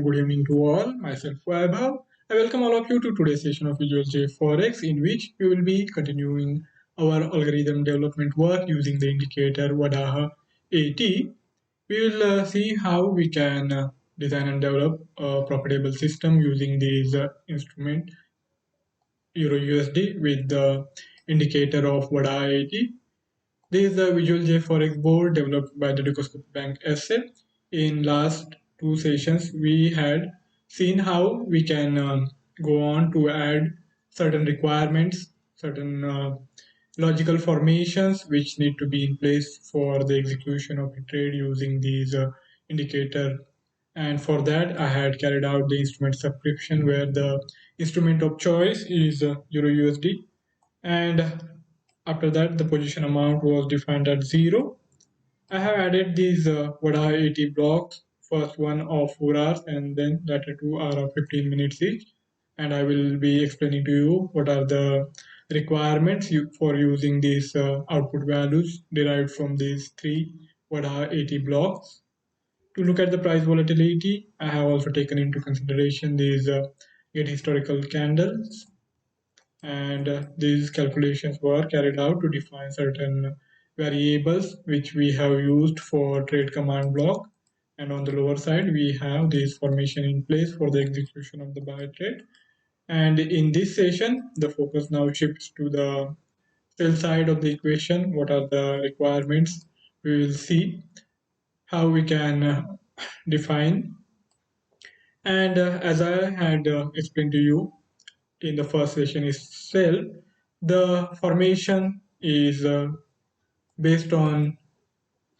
good evening to all. Myself Vaibhav. I welcome all of you to today's session of Visual JForex, in which we will be continuing our algorithm development work using the indicator Waddah 80. We will see how we can design and develop a profitable system using these instrument Euro USD with the indicator of Waddah 80. This is the Visual JForex board developed by the Dukascopy Bank SA. In last two sessions, we had seen how we can go on to add certain requirements, certain logical formations which need to be in place for the execution of a trade using these indicator. And for that, I had carried out the instrument subscription where the instrument of choice is Euro USD, and after that the position amount was defined at 0. I have added these Waddah 80 blocks, first one of 4 hours and then latter two are of 15 minutes each, and I will be explaining to you what are the requirements for using these output values derived from these 3 Waddah 80 blocks. To look at the price volatility, I have also taken into consideration these get historical candles, and these calculations were carried out to define certain variables which we have used for trade command block, and on the lower side we have this formation in place for the execution of the buy trade. And in this session the focus now shifts to the sell side of the equation. What are the requirements? We will see how we can define, and as I had explained to you in the first session itself, the formation is based on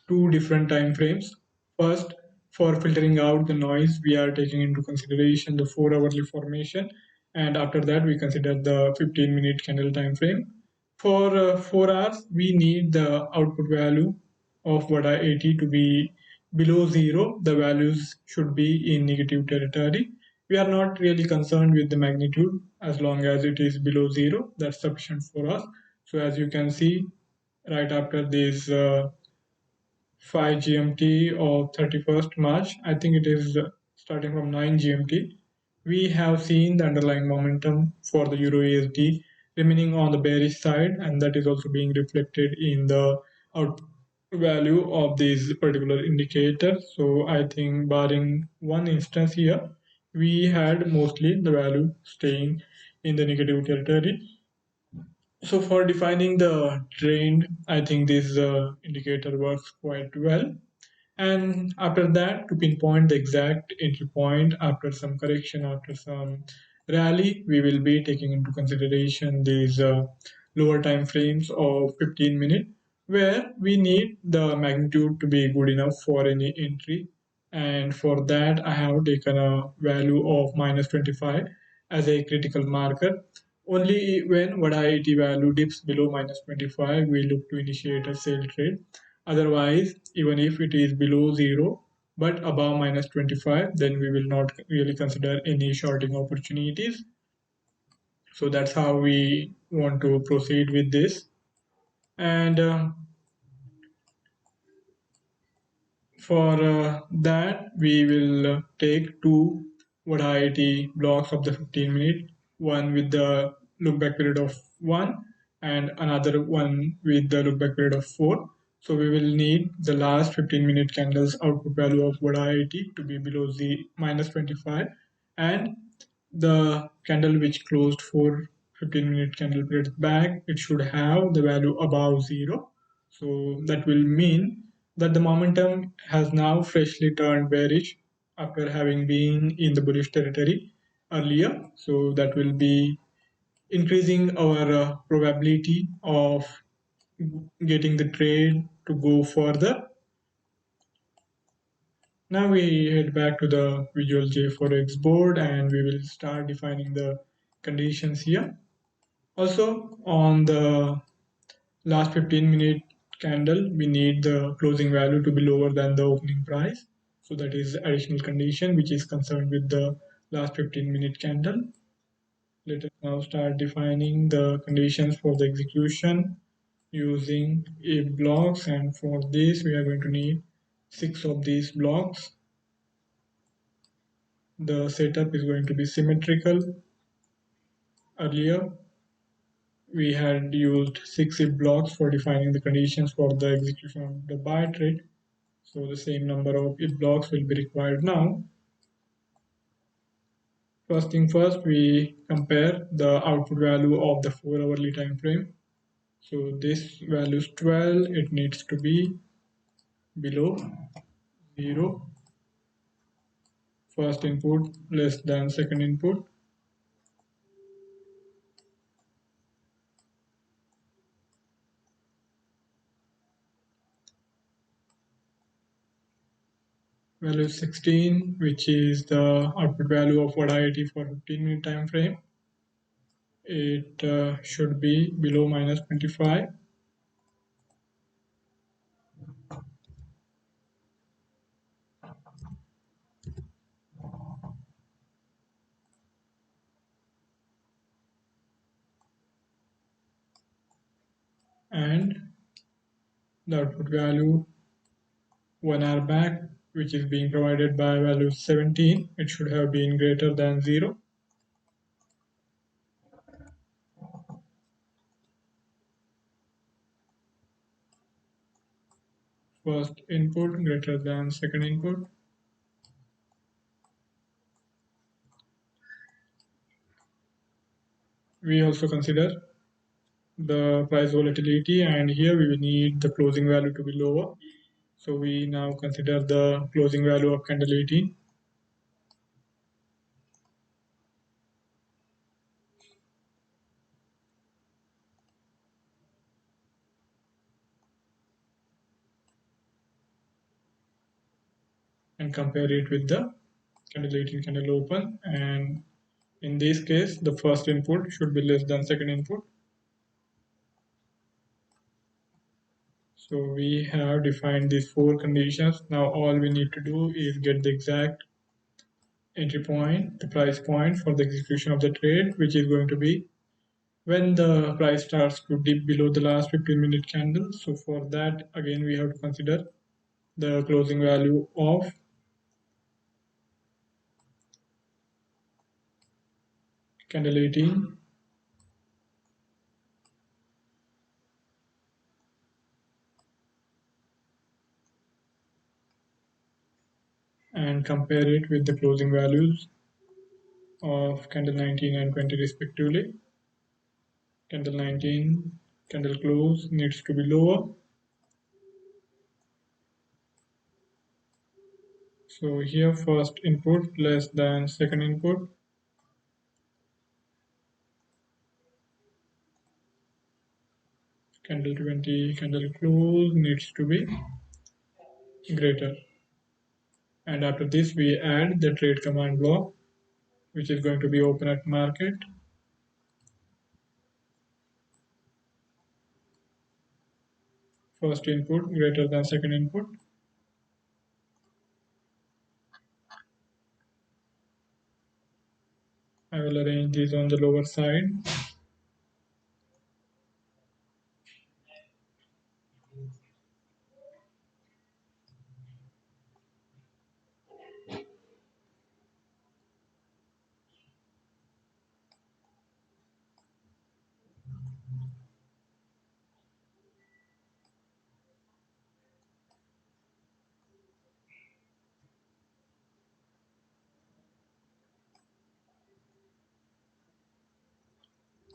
two different time frames. First, for filtering out the noise, we are taking into consideration the 4 hourly formation, and after that we consider the 15-minute candle time frame. For 4 hours, we need the output value of Waddah 80 to be below 0. The values should be in negative territory. We are not really concerned with the magnitude as long as it is below 0. That's sufficient for us. So as you can see, right after this 5 GMT of 31st March, I think it is starting from 9 GMT, we have seen the underlying momentum for the Euro USD remaining on the bearish side, and that is also being reflected in the out value of this particular indicator. So I think barring one instance here, we had mostly the value staying in the negative territory. So for defining the trend, I think this indicator works quite well. And after that, to pinpoint the exact entry point after some correction, after some rally, we will be taking into consideration these lower time frames of 15 minutes, where we need the magnitude to be good enough for any entry. And for that, I have taken a value of minus 25 as a critical marker. Only when Waddah 80 value dips below minus 25, we look to initiate a sell trade. Otherwise, even if it is below 0 but above minus 25, then we will not really consider any shorting opportunities. So that's how we want to proceed with this. And for that, we will take two Waddah 80 blocks of the 15 minute, one with the look back period of 1 and another one with the look back period of 4. So we will need the last 15-minute candles output value of Waddah 80 to be below the minus 25, and the candle which closed for 15-minute candle periods back, it should have the value above 0. So that will mean that the momentum has now freshly turned bearish after having been in the bullish territory earlier. So that will be increasing our probability of getting the trade to go further. Now we head back to the Visual JForex board and we will start defining the conditions here. Also, on the last 15-minute candle, we need the closing value to be lower than the opening price. So that is additional condition which is concerned with the last 15-minute candle. Let us now start defining the conditions for the execution using 8 blocks, and for this we are going to need 6 of these blocks. The setup is going to be symmetrical. Earlier, we had used 6 if blocks for defining the conditions for the execution of the buy trade. So the same number of if blocks will be required now. First thing first, we compare the output value of the 4-hourly time frame. So this value is 12, it needs to be below 0. First input less than second input. Value 16, which is the output value of Waddah 80 for 15-minute time frame. It should be below minus 25. And the output value 1 hour back, which is being provided by value 17, it should have been greater than 0. First input greater than second input. We also consider the price volatility, and here we will need the closing value to be lower. So we now consider the closing value of candle 18. And compare it with the candle 18 candle open, and in this case the first input should be less than second input. So we have defined these 4 conditions. Now all we need to do is get the exact entry point, the price point for the execution of the trade, which is going to be when the price starts to dip below the last 15-minute candle. So for that, again, we have to consider the closing value of candle 18 and compare it with the closing values of candle 19 and 20 respectively. Candle 19 candle close needs to be lower. So here first input less than second input. Candle 20 candle close needs to be greater. And after this we add the trade command block, which is going to be open at market. First input greater than second input. I will arrange these on the lower side.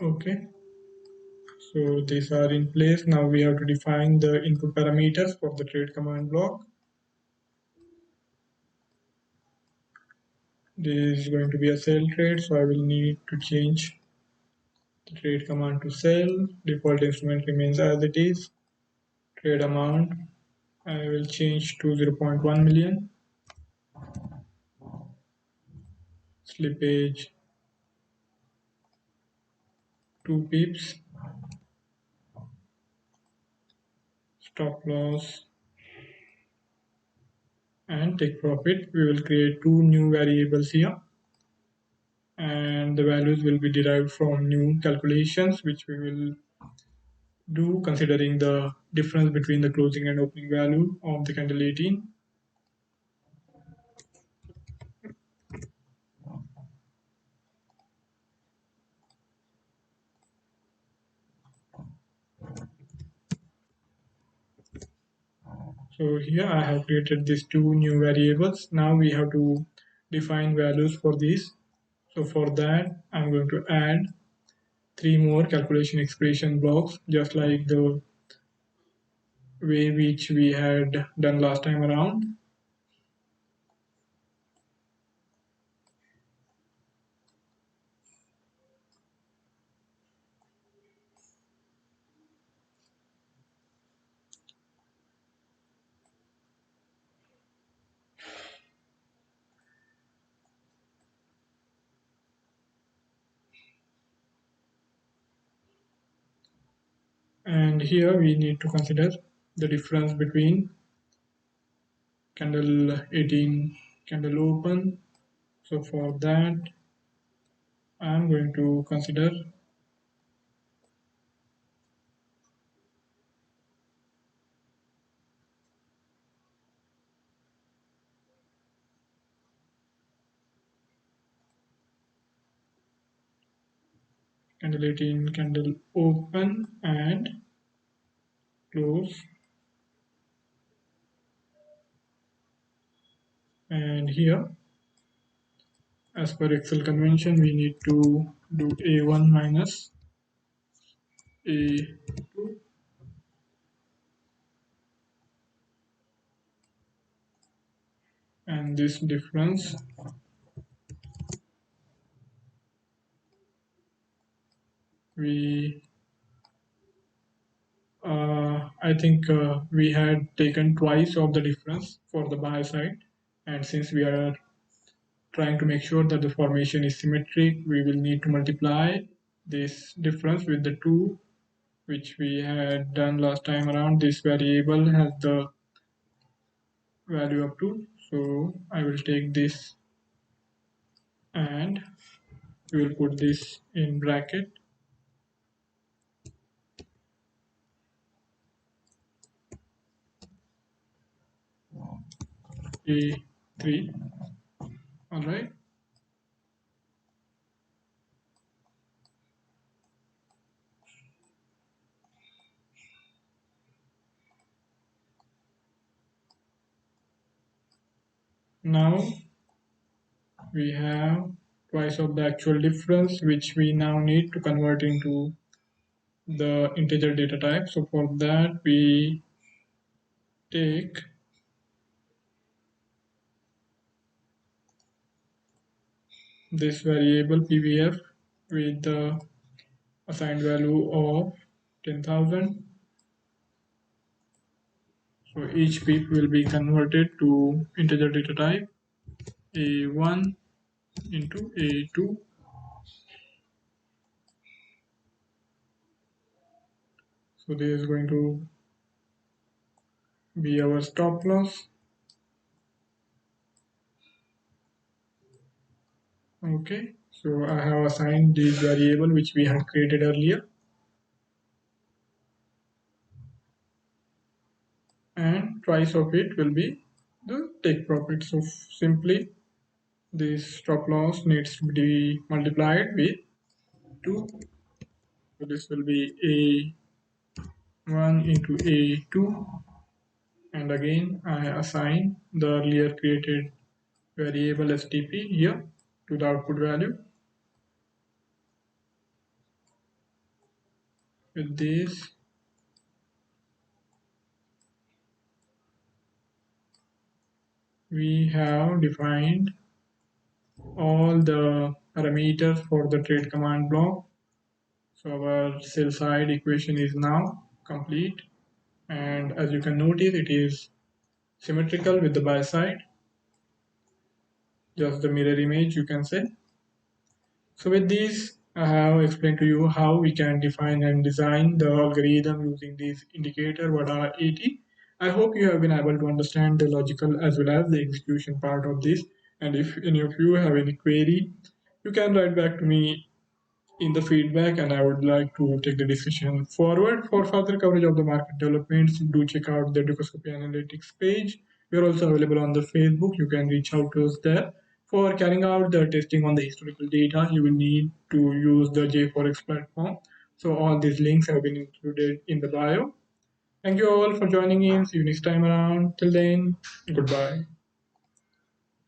Okay, so these are in place. Now we have to define the input parameters for the trade command block. This is going to be a sell trade, so I will need to change the trade command to sell. Default instrument remains as it is. Trade amount I will change to 0.1 million. Slippage 2 pips. Stop loss and take profit. We will create 2 new variables here, and the values will be derived from new calculations, which we will do considering the difference between the closing and opening value of the candle 18. So here I have created these two new variables. Now we have to define values for these. So for that, I'm going to add three more calculation expression blocks, just like the way which we had done last time around. And here we need to consider the difference between candle 18 candle open. So for that, I'm going to consider candle 18 candle open and close. And here, as per Excel convention, we need to do A1 minus A2, and this difference we I think we had taken twice of the difference for the buy side, and since we are trying to make sure that the formation is symmetric, we will need to multiply this difference with the 2 which we had done last time around. This variable has the value of 2, so I will take this and we will put this in bracket A3. All right. Now we have twice of the actual difference, which we now need to convert into the integer data type. So for that, we take this variable pvf with the assigned value of 10,000. So each peak will be converted to integer data type a1 into a2. So this is going to be our stop loss. Okay, so I have assigned this variable which we had created earlier, and twice of it will be the take profit. So simply this stop loss needs to be multiplied with 2. So this will be a1 into a2, and again I assign the earlier created variable stp here to the output value. With this, we have defined all the parameters for the trade command block. So our sell side equation is now complete, and as you can notice, it is symmetrical with the buy side, just the mirror image you can say. So with this, I have explained to you how we can define and design the algorithm using this indicator Waddah 80. I hope you have been able to understand the logical as well as the execution part of this. And if any of you have any query, you can write back to me in the feedback, and I would like to take the discussion forward. For further coverage of the market developments, do check out the Dukascopy Analytics page. We are also available on the Facebook. You can reach out to us there. For carrying out the testing on the historical data, you will need to use the JForex platform. So all these links have been included in the bio. Thank you all for joining in. See you next time around. Till then, goodbye.